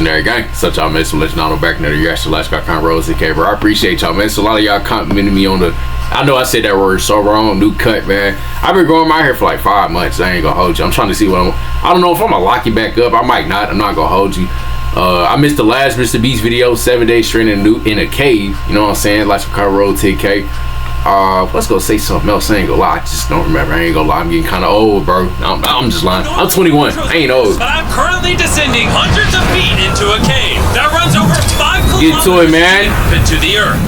There, gang. Such y'all, man. So let you know back in there. You actually last got kind of rose, okay, bro. I appreciate y'all, man. So a lot of y'all complimented me on the. I know I said that word so wrong. New cut, man. I've been growing my hair for like 5 months. I ain't gonna hold you. I'm trying to see what I don't know if I'm gonna lock it back up. I might not. I'm not gonna hold you. I missed the last MrBeast video, 7 days straight in a cave. You know what I'm saying? Like some kind of road 10K. Let's go say something else. I ain't gonna lie. I just don't remember. I ain't gonna lie. I'm getting kind of old, bro. I'm just lying. I'm 21. I ain't old. But I'm currently descending hundreds of feet into a cave that runs over 5 kilometers Get to it, man. into the earth.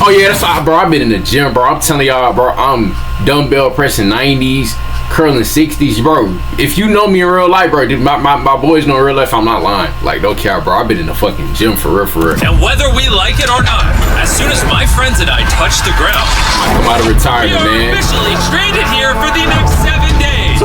Oh yeah, that's all, bro. I've been in the gym, bro. I'm telling y'all, bro. I'm dumbbell pressing 90s, curling 60s, bro. If you know me in real life, bro, my boys know in real life. I'm not lying. Like, don't care, bro. I've been in the fucking gym for real, for real. And whether we like it or not, as soon as my friends and I touch the ground, I'm out of retirement, we are man. officially stranded here for the next 7 days.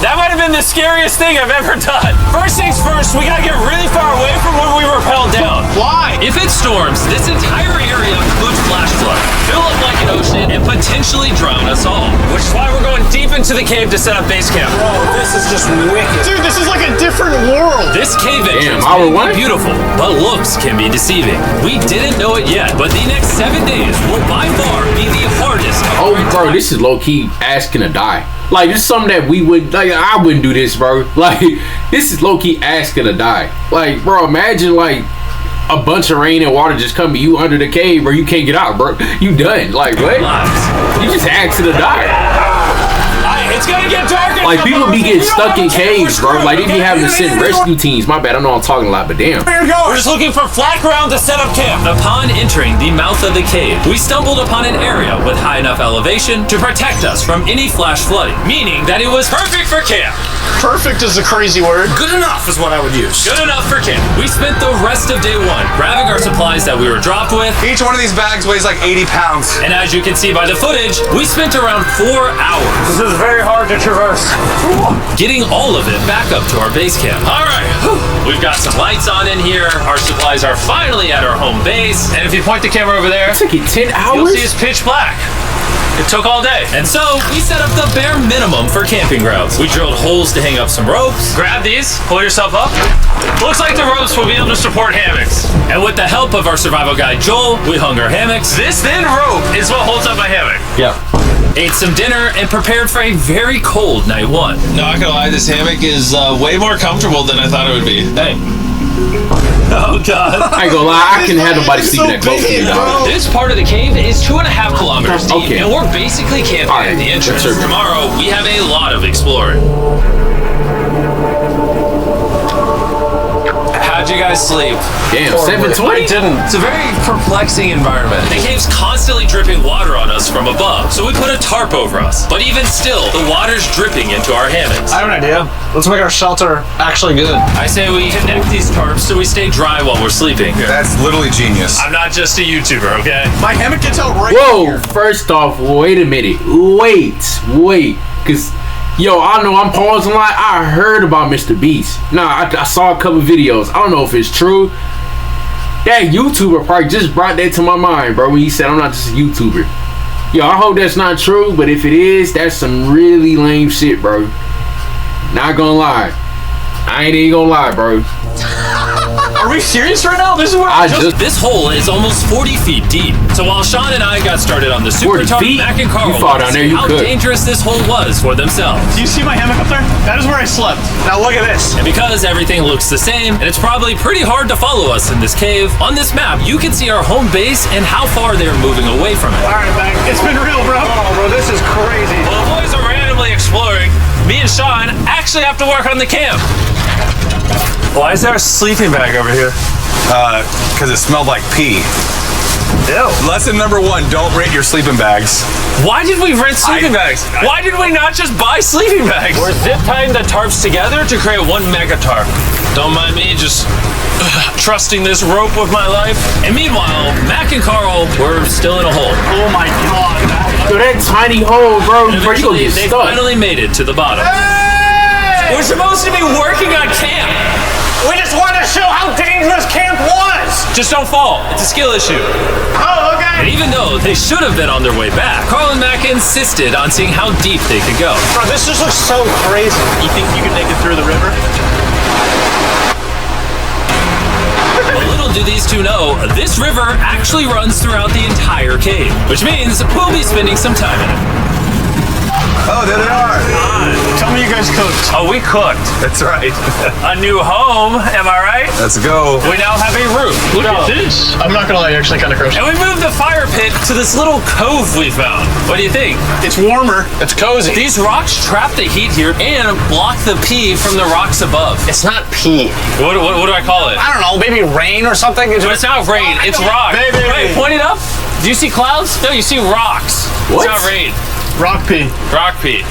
That might have been the scariest thing I've ever done. First things first, we gotta get really far away from where we rappelled down. Why? If it storms, this entire area could flash flood, fill up like an ocean, and potentially drown us all. Which is why we're going deep into the cave to set up base camp. Bro, this is just wicked. Dude, this is like a different world. This cave entrance may be beautiful, but looks can be deceiving. We didn't know it yet, but the next 7 days will by far be the hardest. Oh, bro, this is low-key asking to die. Like, this is something that we would, like, I wouldn't do this, bro. Like, this is low-key asking to die. Like, bro, imagine, like, a bunch of rain and water just coming you under the cave, bro. You can't get out, bro. You done. Like, what? You just asking to die. It's gonna get darker. Like, people be getting stuck in caves, bro. Like, they be having to send rescue teams. My bad, I know I'm talking a lot, but damn. We're just looking for flat ground to set up camp. Upon entering the mouth of the cave, we stumbled upon an area with high enough elevation to protect us from any flash flooding, meaning that it was perfect for camp. Perfect is a crazy word. Good enough is what I would use. Good enough for camp. We spent the rest of day 1 grabbing our supplies that we were dropped with. Each one of these bags weighs like 80 pounds. And as you can see by the footage, we spent around 4 hours. This is very hard to traverse. Getting all of it back up to our base camp. All right, we've got some lights on in here. Our supplies are finally at our home base. And if you point the camera over there, It took you 10 hours? you'll see it's pitch black. It took all day. And so we set up the bare minimum for camping grounds. We drilled holes to hang up some ropes. Grab these, pull yourself up. Looks like the ropes will be able to support hammocks. And with the help of our survival guide Joel, we hung our hammocks. This thin rope is what holds up my hammock. Yeah. Ate some dinner and prepared for a very cold night 1. Not gonna lie, this hammock is way more comfortable than I thought it would be. Hey. Oh God. I ain't gonna lie, I can have nobody sleeping that close to me, dog. This part of the cave is 2.5 kilometers deep, and we're basically camping at the entrance. Tomorrow, we have a lot of exploring. How'd you guys sleep? Damn, 720? I didn't. It's a very perplexing environment. The cave's constantly dripping water on us from above, so we put a tarp over us. But even still, the water's dripping into our hammocks. I have an idea. Let's make our shelter actually good. I say we connect these tarps so we stay dry while we're sleeping. That's literally genius. I'm not just a YouTuber, okay? My hammock gets out right Whoa, first off, wait a minute. Wait. Because, yo, I know I'm pausing a lot. I heard about MrBeast. Nah, I saw a couple videos. I don't know if it's true. That YouTuber probably just brought that to my mind, bro, when he said I'm not just a YouTuber. Yo, I hope that's not true, but if it is, that's some really lame shit, bro. Not gonna lie. I ain't even gonna lie, bro. Are we serious right now? This is where This hole is almost 40 feet deep. So while Sean and I got started on the super tarp, Mac and Carl wanted to see how dangerous this hole was for themselves. Do you see my hammock up there? That is where I slept. Now look at this. And because everything looks the same, and it's probably pretty hard to follow us in this cave, on this map you can see our home base and how far they're moving away from it. Alright, Mac. It's been real, bro. Oh, bro, this is crazy. While the boys are randomly exploring, me and Sean actually have to work on the camp. Why is there a sleeping bag over here? Because it smelled like pee. Ew. Lesson number 1, don't rent your sleeping bags. Why did we rent sleeping bags? Why did we not just buy sleeping bags? We're zip tying the tarps together to create one mega tarp. Don't mind me just trusting this rope with my life. And meanwhile, Mac and Carl were still in a hole. Oh my God. Yo, that tiny hole, bro. Eventually, they finally made it to the bottom. Hey! We're supposed to be working on camp. We just wanted to show how dangerous camp was. Just don't fall. It's a skill issue. Oh, okay. And even though they should have been on their way back, Carl and Mac insisted on seeing how deep they could go. Bro, this just looks so crazy. You think you can make it through the river? do these two know, this river actually runs throughout the entire cave, which means we'll be spending some time in it. Oh, there they are. Tell me you guys cooked. Oh, we cooked. That's right. A new home, am I right? Let's go. We now have a roof. Look at this. I'm not gonna lie, actually kind of gross. And we moved the fire pit to this little cove we found. What do you think? It's warmer. It's cozy. These rocks trap the heat here and block the pee from the rocks above. It's not pee. What do I call it? I don't know, maybe rain or something. But it's not rain, it's rock. Baby. Wait, point it up. Do you see clouds? No, you see rocks. What? It's not rain. Rock pee. Rock pee.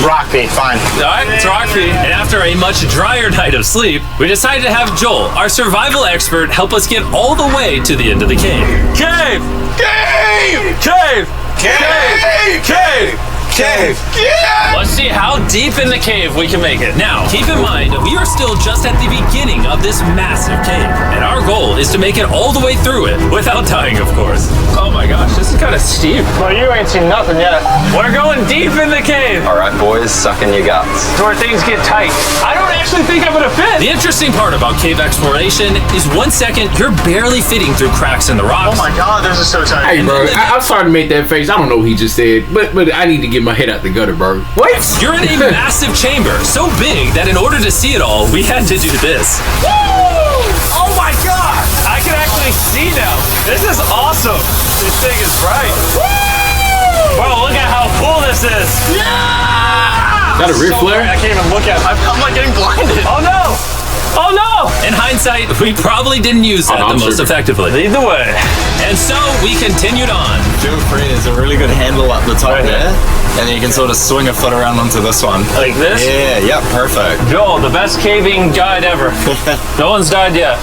Rock pee, fine. All right, it's rock pee. And after a much drier night of sleep, we decided to have Joel, our survival expert, help us get all the way to the end of the cave. Cave! Cave! Cave! Cave! Cave! Cave! Yeah! Let's see how deep in the cave we can make it. Now, keep in mind, we are still just at the beginning of this massive cave, and our goal is to make it all the way through it, without dying, of course. Oh my gosh, this is kind of steep. Well, you ain't seen nothing yet. We're going deep in the cave. All right, boys, suck in your guts. It's where things get tight. I don't actually think I'm gonna fit. The interesting part about cave exploration is 1 second, you're barely fitting through cracks in the rocks. Oh my god, this is so tight. Hey, bro, I'm sorry to make that face. I don't know what he just said, but I need to get my head out the gutter, bro. What? You're in a massive chamber, so big that in order to see it all, we had to do this. Woo! Oh my god! I can actually see now. This is awesome. This thing is bright. Woo! Bro, look at how cool this is. Yeah! Is that a Ric Flair? I can't even look at it. I'm like getting blinded. Oh no! Oh no! In hindsight, we probably didn't use that the most effectively. Lead the way. And so we continued on. Feel free, there's a really good handle up the top there. And then you can sort of swing a foot around onto this one. Like this? Yeah, yep, perfect. Joel, the best caving guide ever. No one's died yet.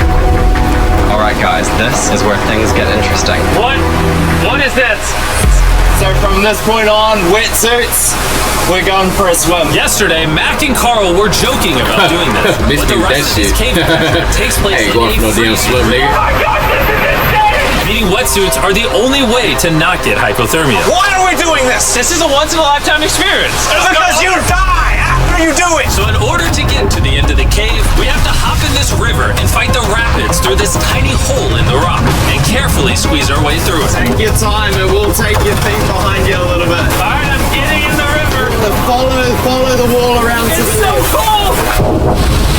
All right, guys, this is where things get interesting. What? What is this? So from this point on, wetsuits, we're going for a swim. Yesterday, Mac and Carl were joking about doing this. Missed But the you with rest that of this shit. cave adventure takes place Hey, in going a for no damn swim, nigga. Needing wetsuits are the only way to not get hypothermia. Why are we doing this? This is a once-in-a-lifetime experience. Because you die after you do it. So in order to get to the end of the cave, we have to hop in this river and fight the rapids through this tiny hole in the rock and carefully squeeze our way through it. Take your time, it will take your feet behind you a little bit. All right, I'm getting in the river. Follow the wall around to It's the so cold.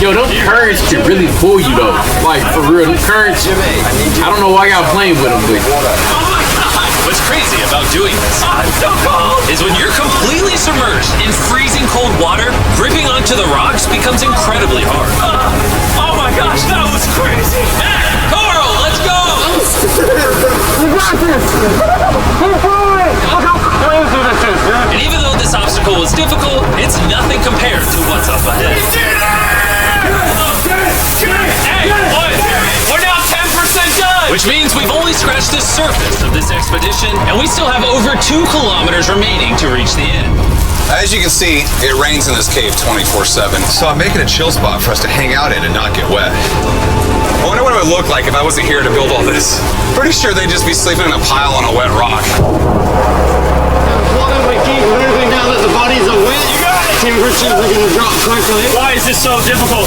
Yo, them currents can really pull you though. Like for real, them currents. I don't know why y'all playing with them, but Oh my God. What's crazy about doing this so cold. Is when you're completely submerged in freezing cold water, gripping onto the rocks becomes incredibly hard. Oh my gosh, that was crazy. Carl, let's go. And even though this obstacle was difficult, it's nothing compared to what's up ahead. Hey, boys, we're now 10% done! Which means we've only scratched the surface of this expedition, and we still have over 2 kilometers remaining to reach the end. As you can see, it rains in this cave 24/7. So I'm making a chill spot for us to hang out in and not get wet. I wonder what it would look like if I wasn't here to build all this. Pretty sure they'd just be sleeping in a pile on a wet rock. Why don't we keep moving now that the bodies are wet? You got it! Temperatures are going to drop quickly. Why is this so difficult?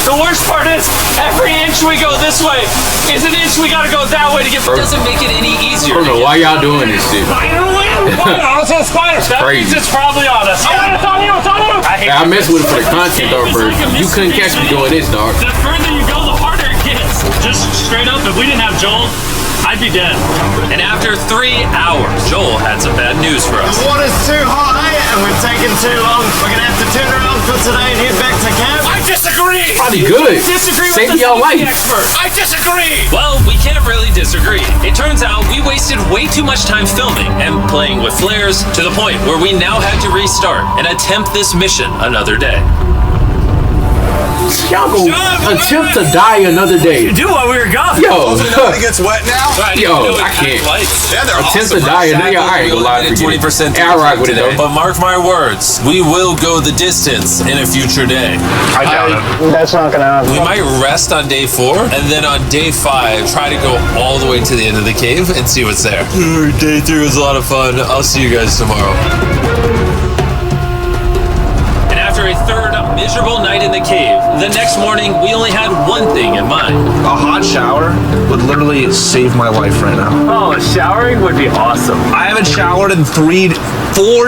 The worst part is, every inch we go this way is an inch we gotta go that way to get. Doesn't make it any easier. I don't know why y'all doing this shit. Spider win! Spider! Spider! That means Crazy. it's probably on us. Yeah, it's on you! It's on you! I mess with it for the content though, bro. You couldn't catch me doing this, dog. The further you go, the harder it gets. Just straight up, if we didn't have Joel, I'd be dead. And after 3 hours, Joel had some bad news for us. The water's too high and we're taking too long. We're going to have to turn around for today and head back to camp. I disagree. Probably good. Disagree with Save the your life. expert. I disagree. Well, we can't really disagree. It turns out we wasted way too much time filming and playing with flares to the point where we now had to restart and attempt this mission another day. Y'all go attempt to die another day. Do while we were gone. Yo, It gets wet now? yo, I can't. Yeah, they're Attempt awesome. to die another day. I ain't gonna lie, forget it. Yeah, I rock with it though. But mark my words, we will go the distance in a future day. I doubt it. That's not gonna happen. We might rest on day 4, and then on day 5, try to go all the way to the end of the cave and see what's there. Day 3 was a lot of fun. I'll see you guys tomorrow. And after a third miserable night in the cave, The next morning, we only had one thing in mind. A hot shower would literally save my life right now. Oh, showering would be awesome. I haven't showered in 4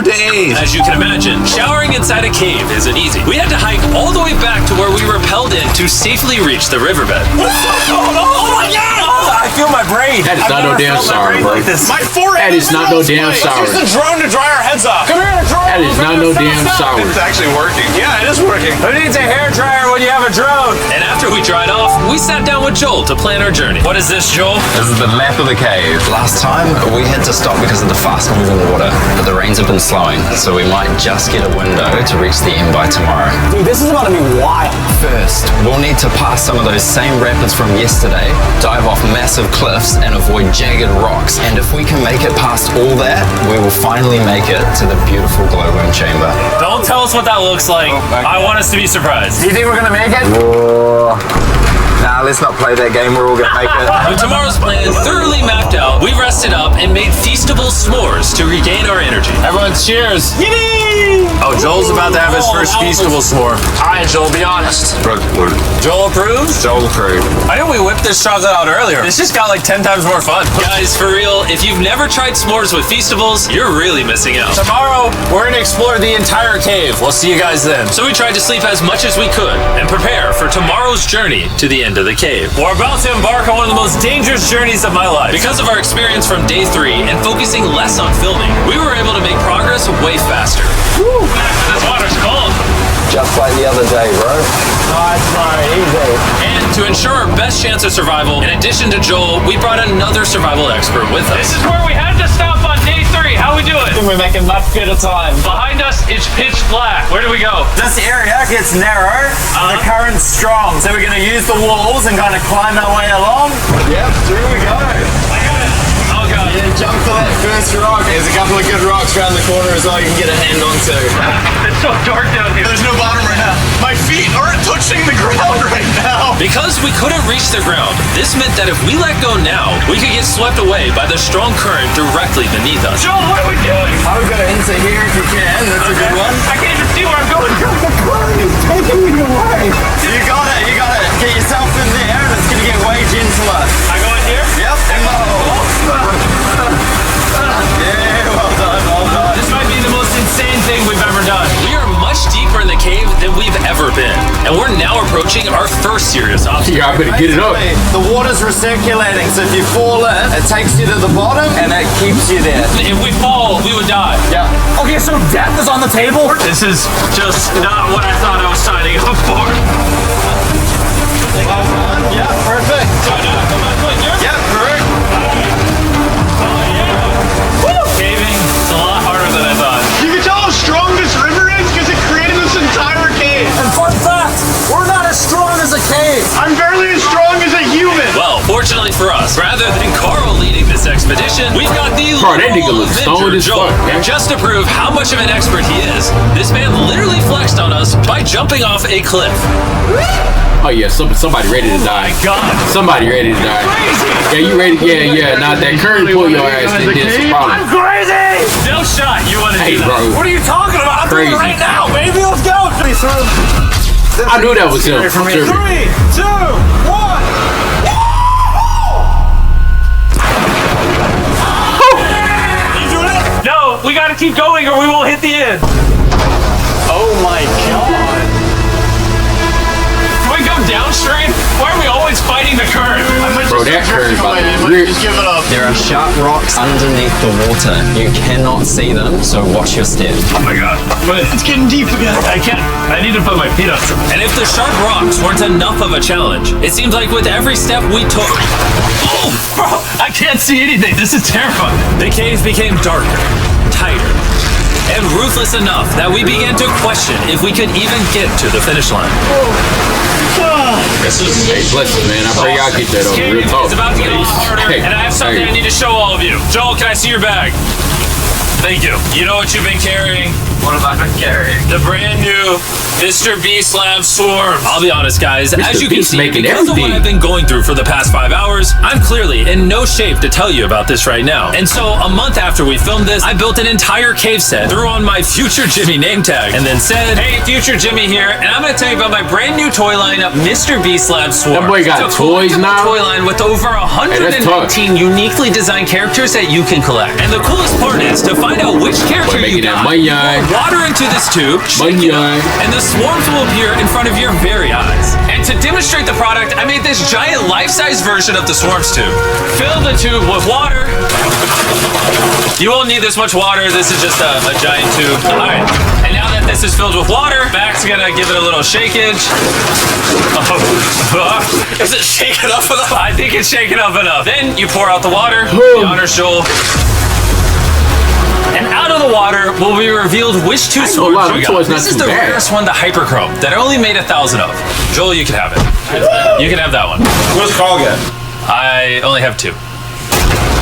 days. As you can imagine, showering inside a cave isn't easy. We had to hike all the way back to where we rappelled in to safely reach the riverbed. Oh my God! I feel my brain. That is not no damn shower, bro. My forehead That is not no damn shower. Use the drone to dry our heads off. Come here, drone. That is not no damn shower. It's actually working. Yeah, it is working. Who needs a hair dryer when you have a drone? And after we dried off, we sat down with Joel to plan our journey. What is this, Joel? This is the map of the cave. Last time we had to stop because of the fast moving water, but the rains have been slowing, so we might just get a window to reach the end by tomorrow. Dude, this is about to be wild. First, we'll need to pass some of those same rapids from yesterday, dive off massive cliffs, and avoid jagged rocks. And if we can make it past all that, we will finally make it to the beautiful glowworm chamber. Don't tell us what that looks like. I want us to be surprised. Do you think we're gonna make it? Nah, let's not play that game. We're all gonna make it. With tomorrow's plan thoroughly mapped out, we rested up and made feastable s'mores to regain our energy. Everyone cheers. Yippee! Oh, Joel's about to have his first feastable s'more. All right, Joel, be honest. Joel approves? Joel crew. Why didn't we whip this chocolate out earlier? This just got like 10 times more fun. Guys, for real, if you've never tried s'mores with feastables, you're really missing out. Tomorrow, we're gonna explore the entire cave. We'll see you guys then. So we tried to sleep as much as we could and prepare for tomorrow's journey to the end of the cave. We're about to embark on one of the most dangerous journeys of my life. Because of our experience from day 3 and focusing less on filming, we were able to make progress way faster. Woo! This water's cold. Just like the other day, bro. And to ensure our best chance of survival, in addition to Joel, we brought another survival expert with us. This is where we had to stop on day 3. How we doing? We're making much good of time. Behind us, it's pitch black. Where do we go? This area gets narrow, the current's strong, so we're going to use the walls and kind of climb our way along. Yep, through we go. I got it. Oh god. Yeah, jump for that first rock. There's a couple of good rocks around the corner as well you can get a hand on to. It's so dark down here. There's no bottom right now. My feet aren't touching the ground right now. Because we couldn't reach the ground, this meant that if we let go now, we could get swept away by the strong current directly beneath us. Joel, what are we doing? I would go into here if you can. That's a good one. I can't even see where I'm going. The current is taking me away. You got it. You got it. Get yourself in there. And it's gonna get way gentler. I go in here? Yep. Yeah, well done. Well done. This might be the most insane thing we've ever done. We are much deeper in the cave than we've ever been, and we're now approaching our first serious obstacle. Yeah, I better get it up. The water's recirculating, so if you fall in, it takes you to the bottom and it keeps you there. If we fall, we would die. Yeah. Okay, so death is on the table? This is just not what I thought I was signing up for. Yeah, perfect. Yeah, correct. Caving, it's a lot harder than I thought. You can tell how strong this river is because it created this entire cave. And fun fact, we're not as strong as a cave. I'm barely as strong as a human. Well, fortunately for us, rather than Carl leading this expedition, we've got the Bro, that nigga local looks stoned Avenger, as Joel. fuck, man. And just to prove how much of an expert he is, this man literally flexed on us by jumping off a cliff. Oh yeah, somebody ready to die. God. Somebody ready to die. Yeah, you ready? Yeah. Not that current pull your ass. Then it's a problem. Crazy! No shot you want to Hey, do that. bro. What are you talking about? I'm doing it Crazy. right now, baby. Let's go. I knew that was him. For me. 3, 2, 1. You doing it? No, we gotta keep going or we won't hit the end. Oh my god. Can we go downstream? Why are we always fighting the current? Bro, that current about to rip. Just give it up. There are sharp rocks underneath the water. You cannot see them, so watch your step. Oh my god. It's getting deep again. I can't. I need to put my feet up. And if the sharp rocks weren't enough of a challenge, it seems like with every step we took. Oh, bro, I can't see anything. This is terrifying. The caves became darker, tighter, and ruthless enough that we began to question if we could even get to the finish line. Hey, bless it, man. I pray y'all get that over. Real talk. It's about to get a lot harder, Hey, and I have something hey. I need to show all of you. Joel, can I see your bag? Thank you. You know what you've been carrying? What have I been carrying? The brand new MrBeast Lab Swarm. I'll be honest, guys. As you can Beast see, making because of what everything. I've been going through for the past 5 hours, I'm clearly in no shape to tell you about this right now. And so, a month after we filmed this, I built an entire cave set, threw on my Future Jimmy name tag, and then said, "Hey, Future Jimmy here, and I'm gonna tell you about my brand new toy line, MrBeast Lab Swarm." That boy got It's a toys collectible now? toy line with over 119 uniquely designed characters that you can collect. And the coolest part is to find out which character Boy, you making that got. money, You pour water into this tube, shake it up, money. and the swarms will appear in front of your very eyes. And to demonstrate the product, I made this giant life-size version of the swarms tube. Fill the tube with water. You won't need this much water. This is just a giant tube. All right. And now that this is filled with water, Mac's gonna give it a little shakeage. Oh. Is it shaken up enough? I think it's shaken up enough. Then you pour out the water, the honors Joel. And out of the water will be revealed which two swords we got. This is the rarest one, the Hyperchrome, that I only made 1,000 of. Joel, you can have it. You can have that one. Where's Carl get? I only have 2.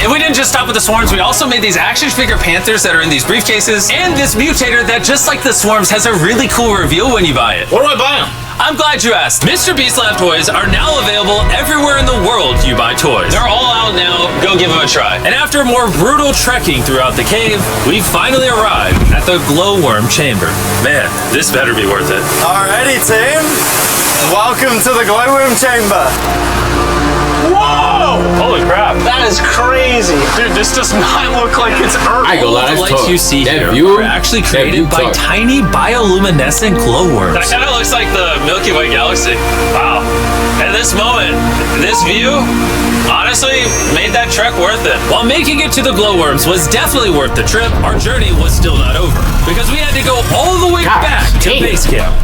And we didn't just stop with the swarms, we also made these action figure panthers that are in these briefcases, and this mutator that, just like the swarms, has a really cool reveal when you buy it. Where do I buy them? I'm glad you asked. MrBeast Lab toys are now available everywhere in the world you buy toys. They're all out now. Go give them a try. And after more brutal trekking throughout the cave, we finally arrived at the glowworm chamber. Man, this better be worth it. Alrighty, team. Welcome to the glowworm chamber. Whoa! Holy crap. That is crazy. Dude, this does not look like it's Earth. I ain't gonna lie, The that's lights tough. you see That here view, are actually that created view by tough. tiny bioluminescent glowworms. That kind of looks like the Milky Way galaxy. Wow. At this moment, this view honestly made that trek worth it. While making it to the glowworms was definitely worth the trip, our journey was still not over because we had to go all the way God back to damn. base camp.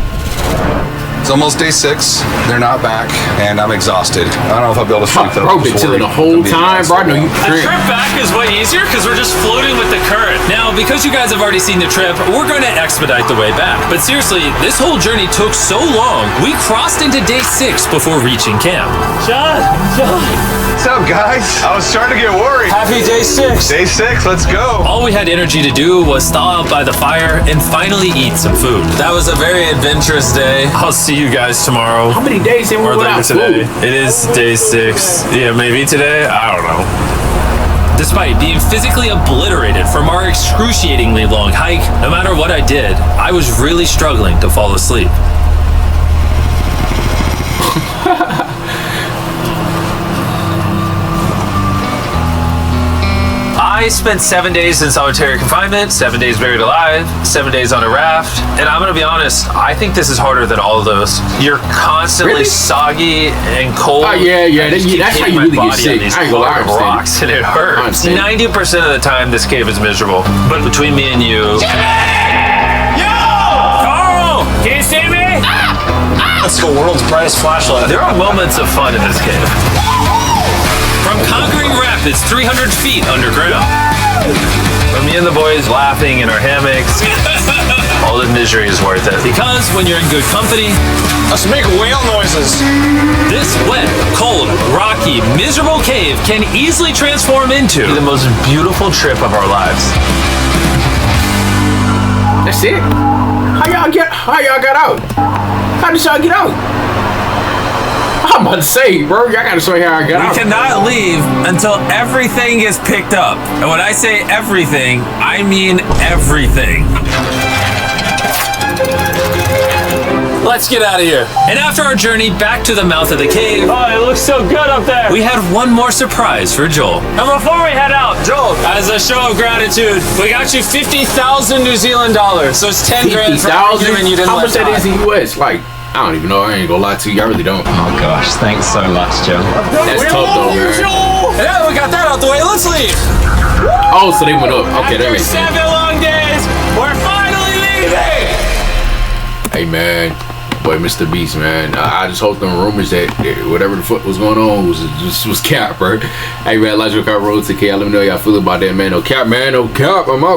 It's almost day 6. They're not back, and I'm exhausted. I don't know if I'll be able to sleep though. Bro, been chilling the whole time, bro. I know you The trip back is way easier because we're just floating with the current. Now, because you guys have already seen the trip, we're going to expedite the way back. But seriously, this whole journey took so long, we crossed into day 6 before reaching camp. John. What's up, guys? I was starting to get worried. Happy day 6. Day 6, let's go. All we had energy to do was thaw out by the fire and finally eat some food. That was a very adventurous day. I'll see you guys tomorrow. How many days in we Or later without today. food? It is day 6. Yeah, maybe today. I don't know. Despite being physically obliterated from our excruciatingly long hike, no matter what I did, I was really struggling to fall asleep. I spent 7 days in solitary confinement, 7 days buried alive, 7 days on a raft, and I'm gonna be honest, I think this is harder than all of those. You're constantly Really? soggy and cold. Oh, yeah, yeah, I just that- keep that's how hitting you my really get body sick. on these I ain't gonna lie, I hard understand. rocks, and it I hurts. understand. 90% of the time, this cave is miserable. But between me and you, Carl, can you see me? That's the world's brightest flashlight. There are moments of fun in this cave. From conquering rapids 300 feet underground. From me and the boys laughing in our hammocks. All the misery is worth it. Because when you're in good company, Let's make whale noises. this wet, cold, rocky, miserable cave can easily transform into the most beautiful trip of our lives. That's it? How y'all got out? How did y'all get out? I'm about to say, bro, y'all gotta show me how I got out. We cannot leave until everything is picked up. And when I say everything, I mean everything. Let's get out of here. And after our journey back to the mouth of the cave, Oh, it looks so good up there. we had one more surprise for Joel. And before we head out, Joel, as a show of gratitude, we got you 50,000 New Zealand dollars. So it's 10 grand for arguing you didn't How let much that die. is in US? Like, I don't even know. I ain't gonna lie to you. I really don't. Oh gosh, thanks so much, Joe. That's We tough love though, you, man. Joel. Yeah, we got that out the way. Let's leave. Oh, so they went up. Okay, that After makes sense. 7 long days, we're finally leaving. Hey, man. Boy, MrBeast, man. I just hope them rumors that whatever the fuck was going on was cap, bro. Hey, man, Logical Car Road to K. Let me know how y'all feel about that, man. No cap, man. No cap. I'm out.